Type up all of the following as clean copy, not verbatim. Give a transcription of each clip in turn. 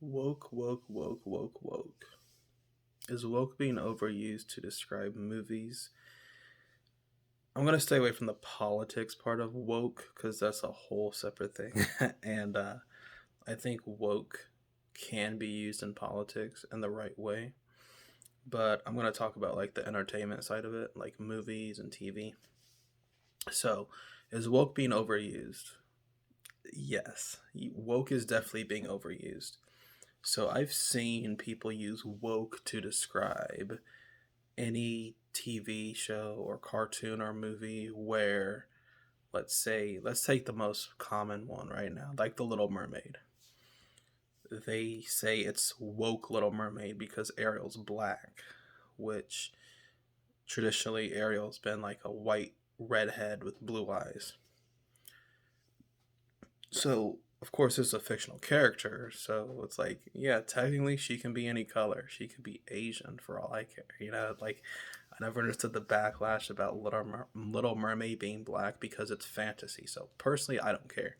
Woke, woke, woke, woke, woke. Is woke being overused to describe movies? I'm going to stay away from the politics part of woke because that's a whole separate thing. and I think woke can be used in politics in the right way. But I'm going to talk about like the entertainment side of it, like movies and TV. So, is woke being overused? Yes. Woke is definitely being overused. So I've seen people use woke to describe any TV show or cartoon or movie where, let's take the most common one right now, like The Little Mermaid. They say it's woke Little Mermaid because Ariel's black, which traditionally Ariel's been like a white redhead with blue eyes. So of course it's a fictional character, so it's like, yeah, technically she can be any color. She could be Asian for all I care. Like I never understood the backlash about Little Mermaid being black because it's fantasy. So personally, I don't care.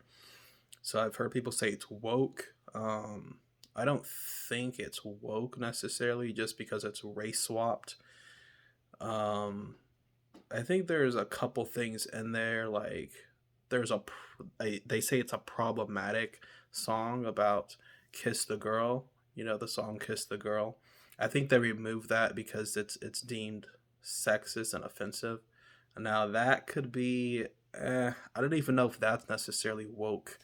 So I've heard people say it's woke. I don't think it's woke necessarily just because it's race swapped. Um, I think there's a couple things in there like there's they say it's a problematic song about Kiss the Girl, the song Kiss the Girl. I think they removed that because it's deemed sexist and offensive. Now that could be I don't even know if that's necessarily woke.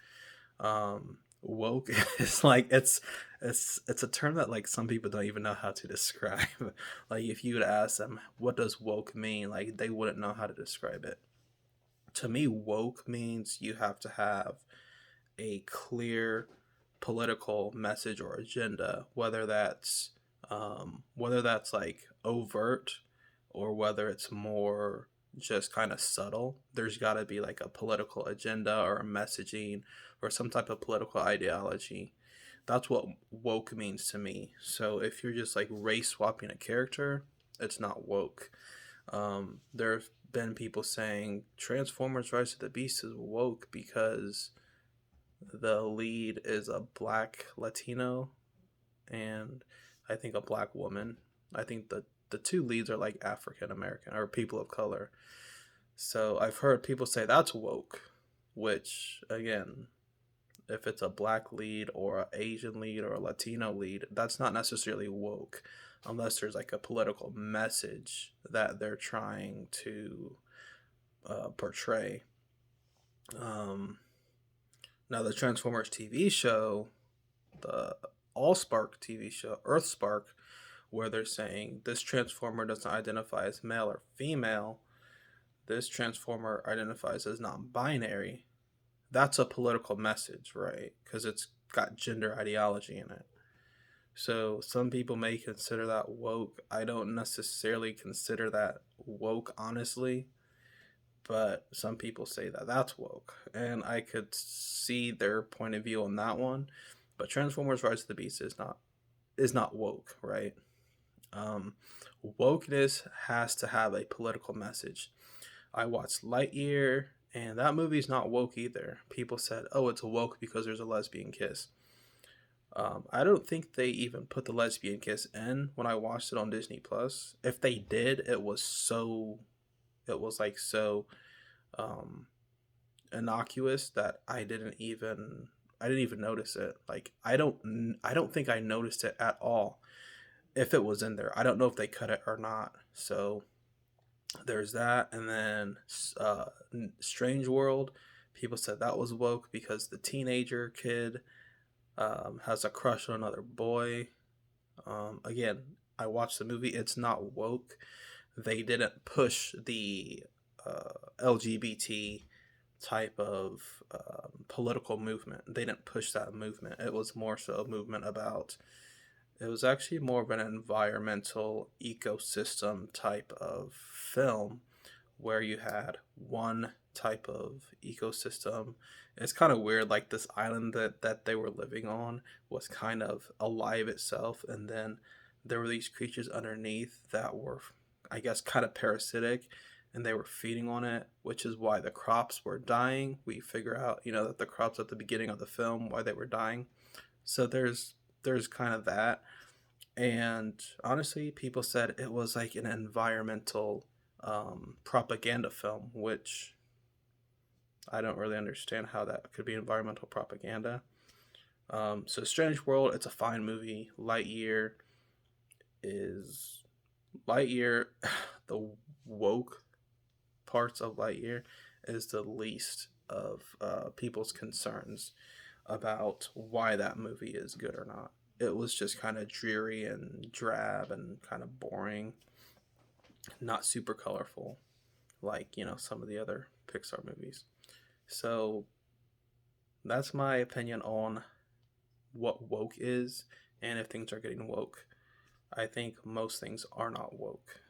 Woke is like it's a term that like some people don't even know how to describe. Like if you would ask them what does woke mean, like they wouldn't know how to describe it. To me, woke means you have to have a clear political message or agenda, whether that's like overt or whether it's more just kind of subtle. There's got to be like a political agenda or a messaging or some type of political ideology. That's what woke means to me. So if you're just like race swapping a character, it's not woke. There have been people saying Transformers Rise of the Beast is woke because the lead is a black Latino and I think a black woman. I think the two leads are like African American or people of color. So I've heard people say that's woke, which again, if it's a black lead or an Asian lead or a Latino lead, that's not necessarily woke unless there's like a political message that they're trying to portray. Um, Now, the Transformers TV show, the Allspark TV show, Earthspark, where they're saying this Transformer doesn't identify as male or female, this Transformer identifies as non binary. That's a political message, right? Because it's got gender ideology in it. So some people may consider that woke. I don't necessarily consider that woke, honestly, but some people say that that's woke, and I could see their point of view on that one. But Transformers: Rise of the Beast is not woke, right? Um, Wokeness has to have a political message. I watched Lightyear, and that movie's not woke either. People said, "Oh, it's woke because there's a lesbian kiss." I don't think they even put the lesbian kiss in when I watched it on Disney Plus. If they did, it was like so um, innocuous that I didn't even notice it. Like I don't think I noticed it at all if it was in there. I don't know if they cut it or not. So there's that, and then uh, Strange World. People said that was woke because the teenager kid has a crush on another boy. Again, I watched the movie. It's not woke. They didn't push the LGBT type of political movement. They didn't push that movement. It was more so a movement about. It was actually more of an environmental ecosystem type of film where you had one type of ecosystem. It's kind of weird, like this island that they were living on was kind of alive itself, and then there were these creatures underneath that were, I guess, kind of parasitic, and they were feeding on it, which is why the crops were dying. We figure out, that the crops at the beginning of the film, why they were dying. So there's there's kind of that. And honestly, people said it was like an environmental propaganda film, which I don't really understand how that could be environmental propaganda. So Strange World, it's a fine movie. Is Lightyear, the woke parts of Lightyear is the least of people's concerns about why that movie is good or not. It was just kind of dreary and drab and kind of boring, not super colorful like, some of the other Pixar movies. So that's my opinion on what woke is and if things are getting woke. I think most things are not woke.